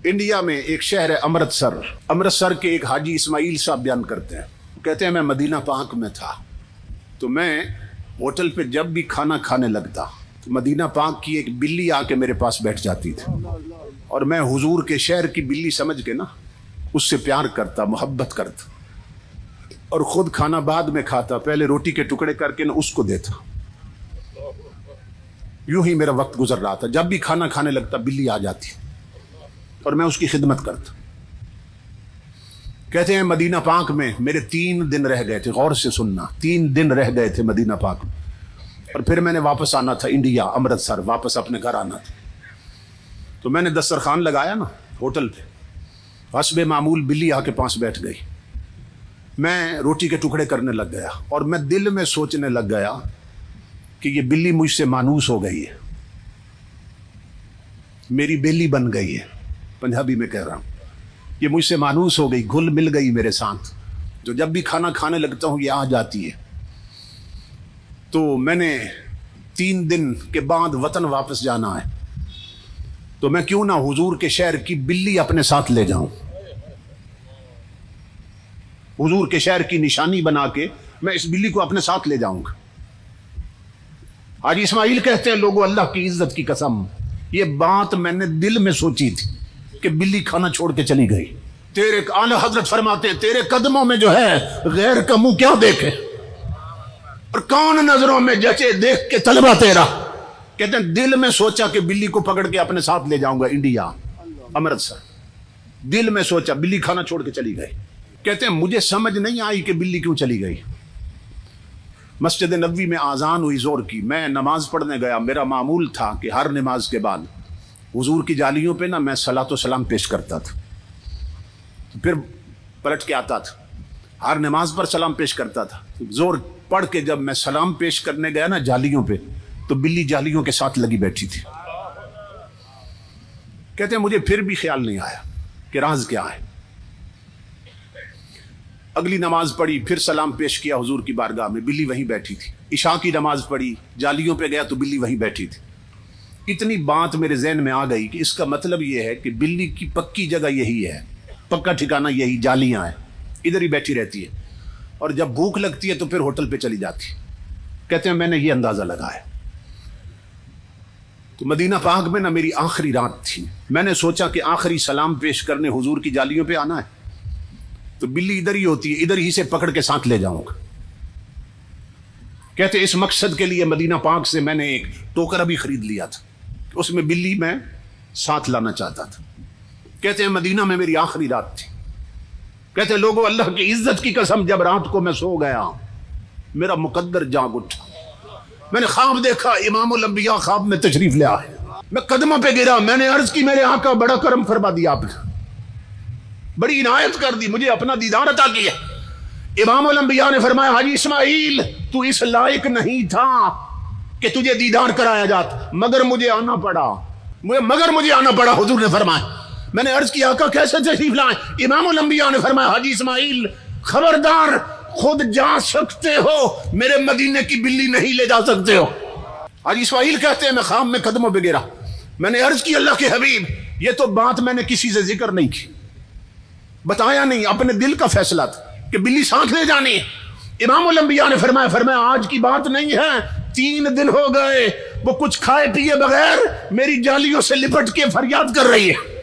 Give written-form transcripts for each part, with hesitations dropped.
India میں ایک شہر ہے امرتسر کے ایک حاجی اسماعیل صاحب بیان کرتے ہیں، کہتے ہیں میں مدینہ پاک میں تھا تو میں ہوٹل پہ جب بھی کھانا کھانے لگتا تو مدینہ پاک کی ایک بلی آ کے میرے پاس بیٹھ جاتی تھی اور میں حضور کے شہر کی بلی سمجھ کے نا اس سے پیار کرتا، محبت کرتا اور خود کھانا بعد میں کھاتا، پہلے روٹی کے ٹکڑے کر کے نا اس کو دیتا۔ یوں ہی میرا وقت گزر رہا تھا، جب بھی کھانا کھانے لگتا بلی آ جاتی اور میں اس کی خدمت کرتا۔ کہتے ہیں مدینہ پاک میں میرے 3 دن رہ گئے تھے، غور سے سننا، 3 دن رہ گئے تھے مدینہ پاک میں، اور پھر میں نے واپس آنا تھا انڈیا، امرتسر واپس اپنے گھر آنا تھا۔ تو میں نے دسترخوان لگایا نا ہوٹل پہ، حسب معمول بلی آ کے پاس بیٹھ گئی، میں روٹی کے ٹکڑے کرنے لگ گیا اور میں دل میں سوچنے لگ گیا کہ یہ بلی مجھ سے مانوس ہو گئی ہے، میری بیلی بن گئی ہے، پنجابی میں کہہ رہا ہوں، یہ مجھ سے مانوس ہو گئی، گھل مل گئی میرے ساتھ، جو جب بھی کھانا کھانے لگتا ہوں یہ آ جاتی ہے۔ تو میں نے 3 دن کے بعد وطن واپس جانا ہے، تو میں کیوں نہ حضور کے شہر کی بلی اپنے ساتھ لے جاؤں، حضور کے شہر کی نشانی بنا کے میں اس بلی کو اپنے ساتھ لے جاؤں گا۔ حاجی اسماعیل کہتے ہیں لوگوں اللہ کی عزت کی قسم، یہ بات میں نے دل میں سوچی تھی کہ بلی کھانا چھوڑ کے چلی گئی۔ تیرے اعلی حضرت فرماتے ہیں تیرے قدموں میں جو ہے غیر کا منہ کیا دیکھے اور کون نظروں میں جچے دیکھ کے طلبہ تیرا۔ کہتے ہیں دل میں سوچا کہ بلی کو پکڑ کے اپنے ساتھ لے جاؤں گا انڈیا، امرتسر، دل میں سوچا، بلی کھانا چھوڑ کے چلی گئی۔ کہتے ہیں مجھے سمجھ نہیں آئی کہ بلی کیوں چلی گئی۔ مسجد نبوی میں آذان ہوئی زور کی، میں نماز پڑھنے گیا، میرا معمول تھا کہ ہر نماز کے بعد حضور کی جالیوں پہ نا میں صلاۃ و سلام پیش کرتا تھا، پھر پلٹ کے آتا تھا، ہر نماز پر سلام پیش کرتا تھا۔ زور پڑھ کے جب میں سلام پیش کرنے گیا نا جالیوں پہ تو بلی جالیوں کے ساتھ لگی بیٹھی تھی۔ کہتے ہیں مجھے پھر بھی خیال نہیں آیا کہ راز کیا ہے۔ اگلی نماز پڑھی، پھر سلام پیش کیا حضور کی بارگاہ میں، بلی وہیں بیٹھی تھی۔ عشاء کی نماز پڑھی، جالیوں پہ گیا تو بلی وہیں بیٹھی تھی۔ اتنی بات میرے ذہن میں آ گئی کہ اس کا مطلب یہ ہے کہ بلی کی پکی جگہ یہی ہے، پکا ٹھکانہ یہی جالیاں ہیں، ادھر ہی بیٹھی رہتی ہے اور جب بھوک لگتی ہے تو پھر ہوٹل پہ چلی جاتی ہے۔ کہتے ہیں میں نے یہ اندازہ لگایا۔ تو مدینہ پاک میں نا میری آخری رات تھی، میں نے سوچا کہ آخری سلام پیش کرنے حضور کی جالیوں پہ آنا ہے تو بلی ادھر ہی ہوتی ہے، ادھر ہی سے پکڑ کے ساتھ لے جاؤں گا۔ کہتے اس مقصد کے لیے مدینہ پاک سے میں نے ایک ٹوکرا بھی خرید لیا تھا، اس میں بلی میں ساتھ لانا چاہتا تھا۔ کہتے ہیں مدینہ میں میری آخری رات تھی۔ کہتے ہیں لوگوں اللہ کی عزت کی قسم جب رات کو میں سو گیا میرا مقدر جاگ اٹھا، میں نے خواب دیکھا، امام الانبیاء خواب میں تشریف لیا ہے، میں قدموں پہ گرا، میں نے عرض کی میرے آقا بڑا کرم فرما دیا آپ نے، بڑی عنایت کر دی، مجھے اپنا دیدار عطا کیا۔ امام الانبیاء نے فرمایا حاجی اسماعیل تو اس لائق نہیں تھا کہ تجھے دیدار کرایا جاتا، مگر مجھے آنا پڑا، حضور نے فرمایا۔ میں نے عرض کیا آقا کیسے تشریف لائیں؟ امام الانبیاء نے فرمایا حاجی اسماعیل خبردار، خود جا سکتے ہو، میرے مدینے کی بلی نہیں لے جا سکتے ہو۔ حاجی اسماعیل کہتے ہیں میں خام میں قدموں پہ گرا، میں نے عرض کی اللہ کے حبیب یہ تو بات میں نے کسی سے ذکر نہیں کی، بتایا نہیں، اپنے دل کا فیصلہ تھا کہ بلی ساتھ لے جانی ہے۔ امام الانبیاء نے فرمایا آج کی بات نہیں ہے، 3 دن ہو گئے وہ کچھ کھائے پیے بغیر میری جالیوں سے لپٹ کے فریاد کر رہی ہے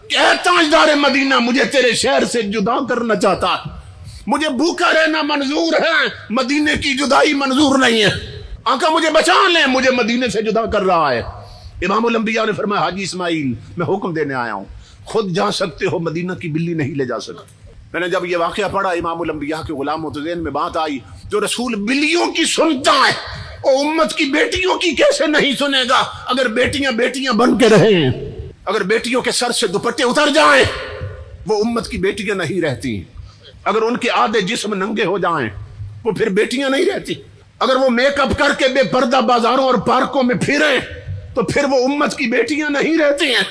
کہ اے تاجدار مدینہ مجھے تیرے شہر سے جدا کرنا چاہتا ہے، مجھے بھوکا رہنا منظور ہے، مدینے کی جدائی منظور نہیں ہے، آقا مجھے بچا لیں، مجھے مدینے سے جدا کر رہا ہے۔ امام الانبیاء نے فرمایا حاجی اسماعیل میں حکم دینے آیا ہوں، خود جا سکتے ہو، مدینہ کی بلی نہیں لے جا سکتے۔ میں نے جب یہ واقعہ پڑھا امام الانبیاء کے غلاموں تو ذہن میں بات آئی، جو رسول بلیوں کی سنتا ہے وہ امت کی بیٹیوں کی کیسے نہیں سنے گا؟ اگر بیٹیاں بن کے رہیں، اگر بیٹیوں کے سر سے دوپٹے اتر جائیں وہ امت کی بیٹیاں نہیں رہتی، اگر ان کے آدھے جسم ننگے ہو جائیں وہ پھر بیٹیاں نہیں رہتی، اگر وہ میک اپ کر کے بے پردہ بازاروں اور پارکوں میں پھریں تو پھر وہ امت کی بیٹیاں نہیں رہتی ہیں۔